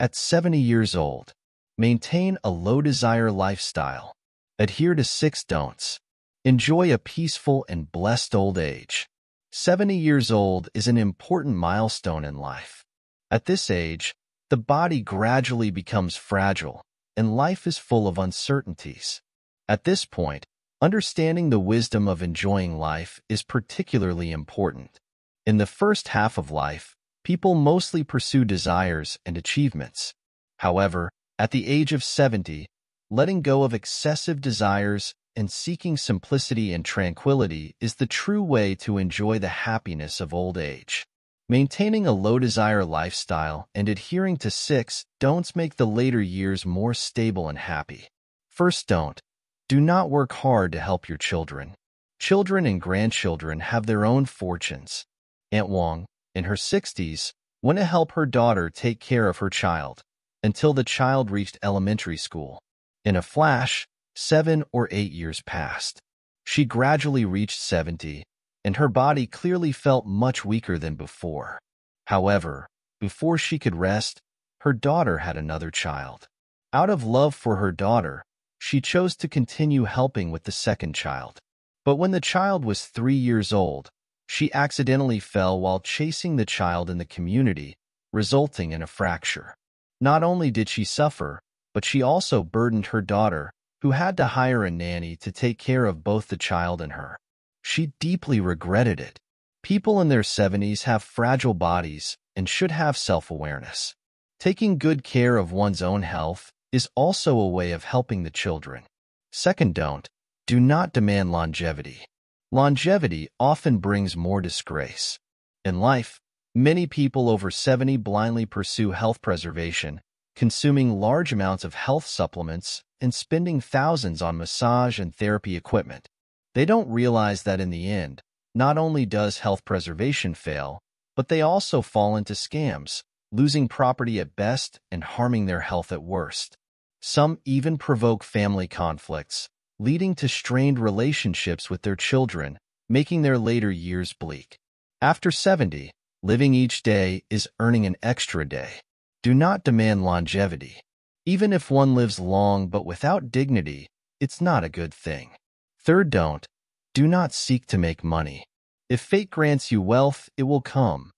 At 70 years old, maintain a low-desire lifestyle. Adhere to 6 don'ts. Enjoy a peaceful and blessed old age. 70 years old is an important milestone in life. At this age, the body gradually becomes fragile, and life is full of uncertainties. At this point, understanding the wisdom of enjoying life is particularly important. In the first half of life, people mostly pursue desires and achievements. However, at the age of 70, letting go of excessive desires and seeking simplicity and tranquility is the true way to enjoy the happiness of old age. Maintaining a low-desire lifestyle and adhering to 6 don'ts make the later years more stable and happy. First don't. Do not work hard to help your children. Children and grandchildren have their own fortunes. Aunt Wong, in her 60s, went to help her daughter take care of her child until the child reached elementary school. In a flash, 7 or 8 years passed. She gradually reached 70, and her body clearly felt much weaker than before. However, before she could rest, her daughter had another child. Out of love for her daughter, she chose to continue helping with the second child. But when the child was 3 years old, she accidentally fell while chasing the child in the community, resulting in a fracture. Not only did she suffer, but she also burdened her daughter, who had to hire a nanny to take care of both the child and her. She deeply regretted it. People in their 70s have fragile bodies and should have self-awareness. Taking good care of one's own health is also a way of helping the children. Second don't. Do not demand longevity. Longevity often brings more disgrace. In life, many people over 70 blindly pursue health preservation, consuming large amounts of health supplements and spending thousands on massage and therapy equipment. They don't realize that in the end, not only does health preservation fail, but they also fall into scams, losing property at best and harming their health at worst. Some even provoke family conflicts, leading to strained relationships with their children, making their later years bleak. After 70, living each day is earning an extra day. Do not demand longevity. Even if one lives long but without dignity, it's not a good thing. Third don't. Do not seek to make money. If fate grants you wealth, it will come.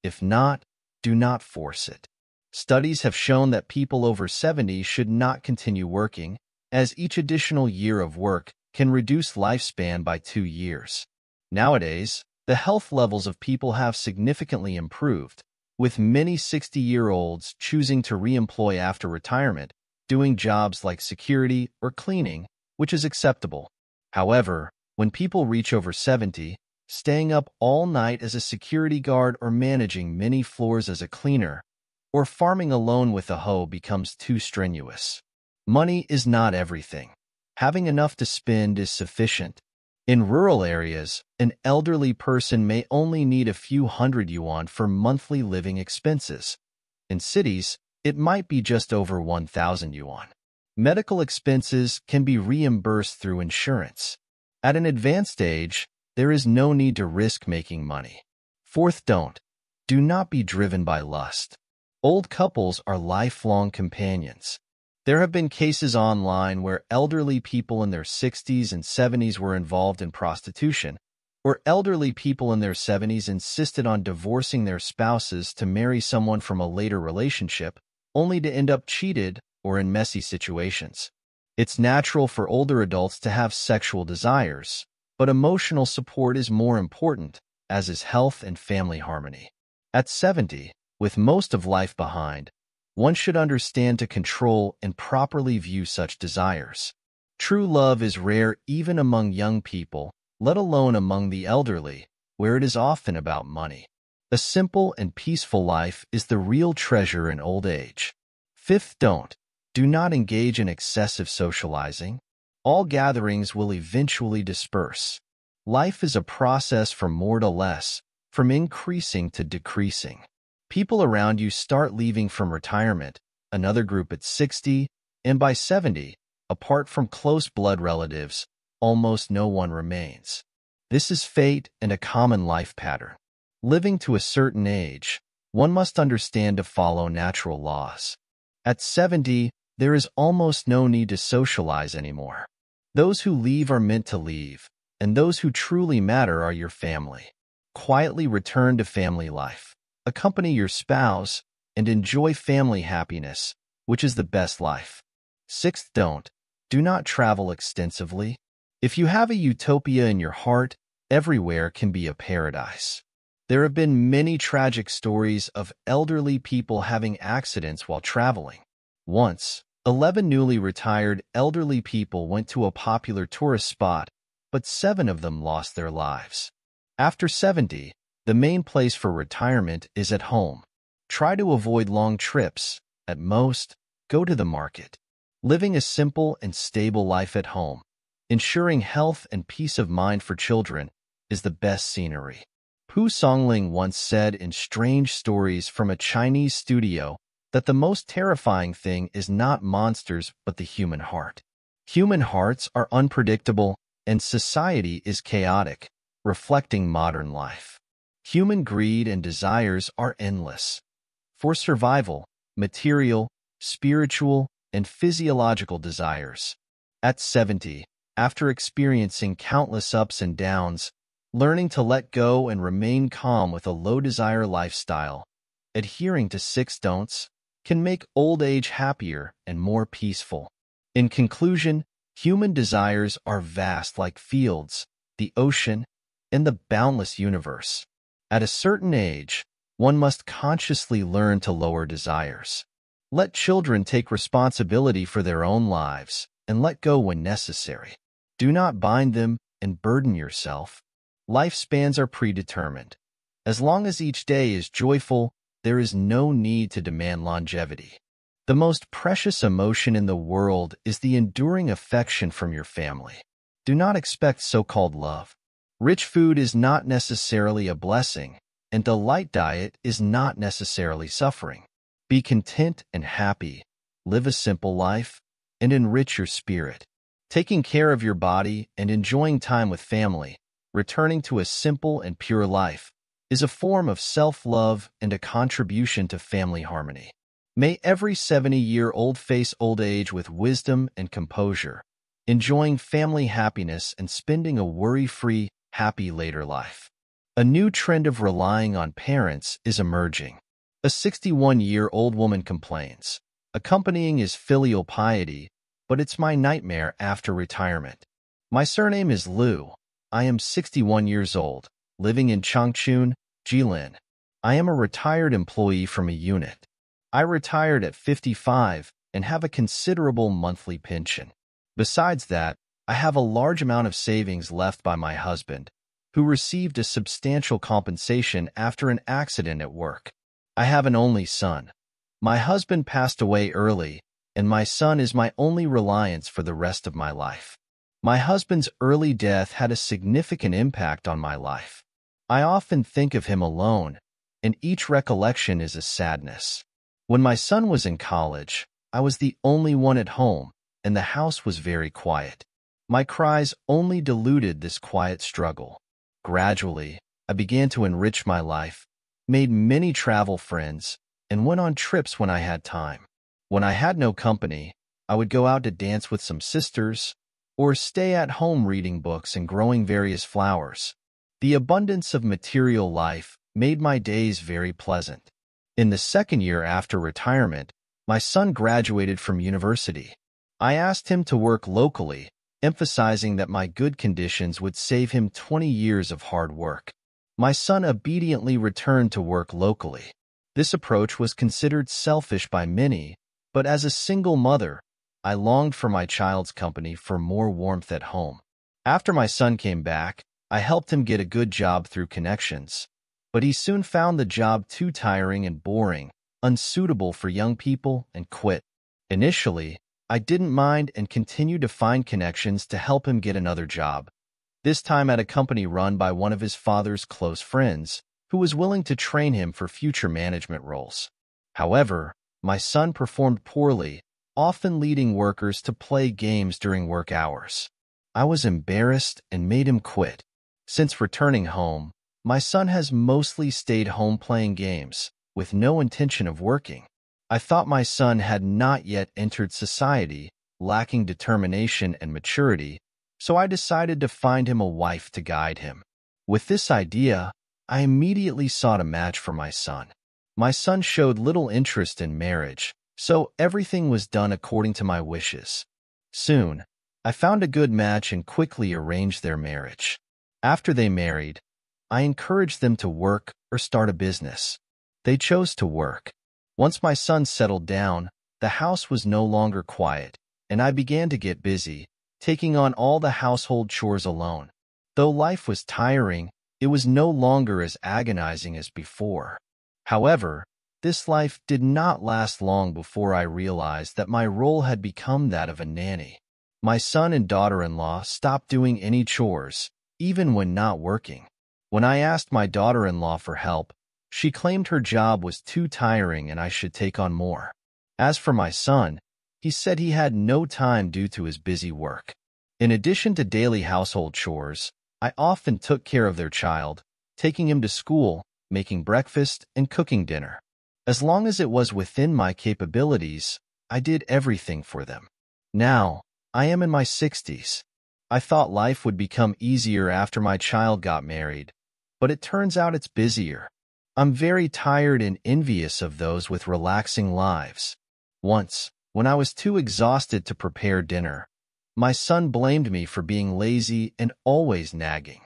If not, do not force it. Studies have shown that people over 70 should not continue working, as each additional year of work can reduce lifespan by 2 years. Nowadays, the health levels of people have significantly improved, with many 60-year-olds choosing to re-employ after retirement, doing jobs like security or cleaning, which is acceptable. However, when people reach over 70, staying up all night as a security guard or managing many floors as a cleaner, or farming alone with a hoe becomes too strenuous. Money is not everything. Having enough to spend is sufficient. In rural areas, an elderly person may only need a few hundred yuan for monthly living expenses. In cities, it might be just over 1,000 yuan. Medical expenses can be reimbursed through insurance. At an advanced age, there is no need to risk making money. Fourth don't. Do not be driven by lust. Old couples are lifelong companions. There have been cases online where elderly people in their 60s and 70s were involved in prostitution, or elderly people in their 70s insisted on divorcing their spouses to marry someone from a later relationship, only to end up cheated or in messy situations. It's natural for older adults to have sexual desires, but emotional support is more important, as is health and family harmony. At 70, with most of life behind, one should understand to control and properly view such desires. True love is rare even among young people, let alone among the elderly, where it is often about money. A simple and peaceful life is the real treasure in old age. Fifth don't. Do not engage in excessive socializing. All gatherings will eventually disperse. Life is a process from more to less, from increasing to decreasing. People around you start leaving from retirement, another group at 60, and by 70, apart from close blood relatives, almost no one remains. This is fate and a common life pattern. Living to a certain age, one must understand to follow natural laws. At 70, there is almost no need to socialize anymore. Those who leave are meant to leave, and those who truly matter are your family. Quietly return to family life. Accompany your spouse and enjoy family happiness, which is the best life. Sixth, do not travel extensively. If you have a utopia in your heart, everywhere can be a paradise. There have been many tragic stories of elderly people having accidents while traveling. Once, 11 newly retired elderly people went to a popular tourist spot, but 7 of them lost their lives. After 70, the main place for retirement is at home. Try to avoid long trips. At most, go to the market. Living a simple and stable life at home, ensuring health and peace of mind for children, is the best scenery. Pu Songling once said in Strange Stories from a Chinese Studio that the most terrifying thing is not monsters but the human heart. Human hearts are unpredictable and society is chaotic, reflecting modern life. Human greed and desires are endless. For survival, material, spiritual, and physiological desires. At 70, after experiencing countless ups and downs, learning to let go and remain calm with a low-desire lifestyle, adhering to 6 don'ts, can make old age happier and more peaceful. In conclusion, human desires are vast like fields, the ocean, and the boundless universe. At a certain age, one must consciously learn to lower desires. Let children take responsibility for their own lives and let go when necessary. Do not bind them and burden yourself. Lifespans are predetermined. As long as each day is joyful, there is no need to demand longevity. The most precious emotion in the world is the enduring affection from your family. Do not expect so-called love. Rich food is not necessarily a blessing, and a light diet is not necessarily suffering. Be content and happy, live a simple life, and enrich your spirit. Taking care of your body and enjoying time with family, returning to a simple and pure life, is a form of self-love and a contribution to family harmony. May every 70-year-old face old age with wisdom and composure, enjoying family happiness and spending a worry-free, happy later life. A new trend of relying on parents is emerging. A 61-year-old woman complains, accompanying is filial piety, but it's my nightmare after retirement. My surname is Liu. I am 61 years old, living in Changchun, Jilin. I am a retired employee from a unit. I retired at 55 and have a considerable monthly pension. Besides that, I have a large amount of savings left by my husband, who received a substantial compensation after an accident at work. I have an only son. My husband passed away early, and my son is my only reliance for the rest of my life. My husband's early death had a significant impact on my life. I often think of him alone, and each recollection is a sadness. When my son was in college, I was the only one at home, and the house was very quiet. My cries only diluted this quiet struggle. Gradually, I began to enrich my life, made many travel friends, and went on trips when I had time. When I had no company, I would go out to dance with some sisters, or stay at home reading books and growing various flowers. The abundance of material life made my days very pleasant. In the second year after retirement, my son graduated from university. I asked him to work locally, emphasizing that my good conditions would save him 20 years of hard work. My son obediently returned to work locally. This approach was considered selfish by many, but as a single mother, I longed for my child's company for more warmth at home. After my son came back, I helped him get a good job through connections, but he soon found the job too tiring and boring, unsuitable for young people, and quit. Initially, I didn't mind and continued to find connections to help him get another job, this time at a company run by one of his father's close friends, who was willing to train him for future management roles. However, my son performed poorly, often leading workers to play games during work hours. I was embarrassed and made him quit. Since returning home, my son has mostly stayed home playing games, with no intention of working. I thought my son had not yet entered society, lacking determination and maturity, so I decided to find him a wife to guide him. With this idea, I immediately sought a match for my son. My son showed little interest in marriage, so everything was done according to my wishes. Soon, I found a good match and quickly arranged their marriage. After they married, I encouraged them to work or start a business. They chose to work. Once my son settled down, the house was no longer quiet, and I began to get busy, taking on all the household chores alone. Though life was tiring, it was no longer as agonizing as before. However, this life did not last long before I realized that my role had become that of a nanny. My son and daughter-in-law stopped doing any chores, even when not working. When I asked my daughter-in-law for help, she claimed her job was too tiring and I should take on more. As for my son, he said he had no time due to his busy work. In addition to daily household chores, I often took care of their child, taking him to school, making breakfast, and cooking dinner. As long as it was within my capabilities, I did everything for them. Now, I am in my 60s. I thought life would become easier after my child got married, but it turns out it's busier. I'm very tired and envious of those with relaxing lives. Once, when I was too exhausted to prepare dinner, my son blamed me for being lazy and always nagging.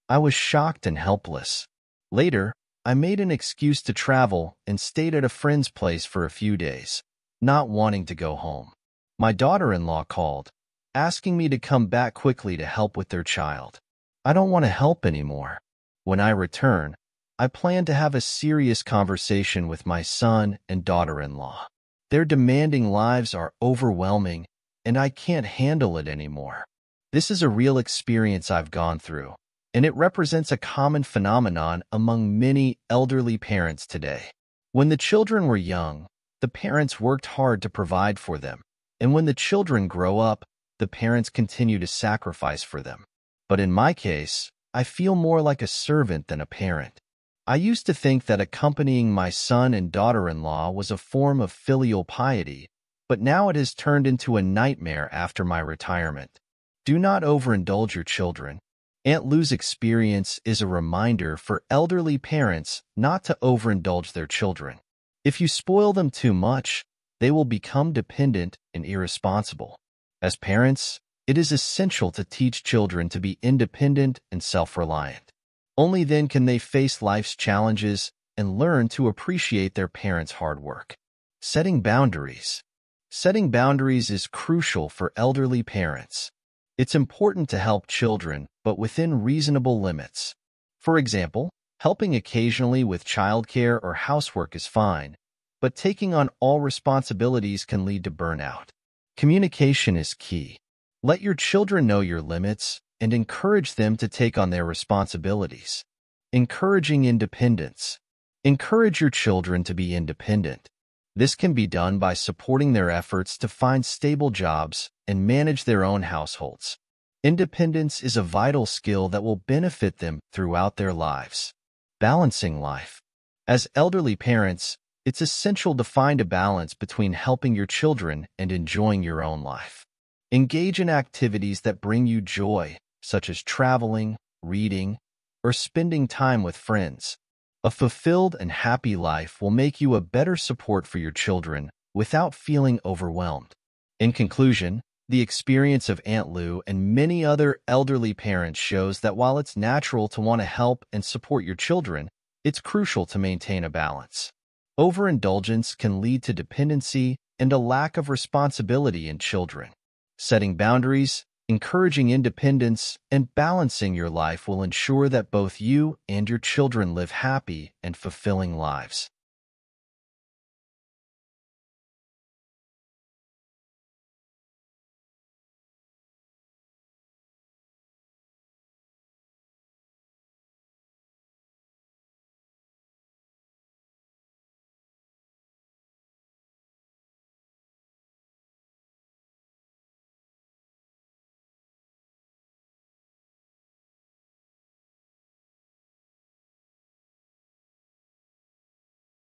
I was shocked and helpless. Later, I made an excuse to travel and stayed at a friend's place for a few days, not wanting to go home. My daughter-in-law called, asking me to come back quickly to help with their child. I don't want to help anymore. When I return, I plan to have a serious conversation with my son and daughter-in-law. Their demanding lives are overwhelming, and I can't handle it anymore. This is a real experience I've gone through, and it represents a common phenomenon among many elderly parents today. When the children were young, the parents worked hard to provide for them, and when the children grow up, the parents continue to sacrifice for them. But in my case, I feel more like a servant than a parent. I used to think that accompanying my son and daughter-in-law was a form of filial piety, but now it has turned into a nightmare after my retirement. Do not overindulge your children. Aunt Lou's experience is a reminder for elderly parents not to overindulge their children. If you spoil them too much, they will become dependent and irresponsible. As parents, it is essential to teach children to be independent and self-reliant. Only then can they face life's challenges and learn to appreciate their parents' hard work. Setting boundaries. Setting boundaries is crucial for elderly parents. It's important to help children, but within reasonable limits. For example, helping occasionally with childcare or housework is fine, but taking on all responsibilities can lead to burnout. Communication is key. Let your children know your limits and encourage them to take on their responsibilities. Encouraging independence. Encourage your children to be independent. This can be done by supporting their efforts to find stable jobs and manage their own households. Independence is a vital skill that will benefit them throughout their lives. Balancing life. As elderly parents, it's essential to find a balance between helping your children and enjoying your own life. Engage in activities that bring you joy, such as traveling, reading, or spending time with friends. A fulfilled and happy life will make you a better support for your children without feeling overwhelmed. In conclusion, the experience of Aunt Lou and many other elderly parents shows that while it's natural to want to help and support your children, it's crucial to maintain a balance. Overindulgence can lead to dependency and a lack of responsibility in children. Setting boundaries, encouraging independence, and balancing your life will ensure that both you and your children live happy and fulfilling lives.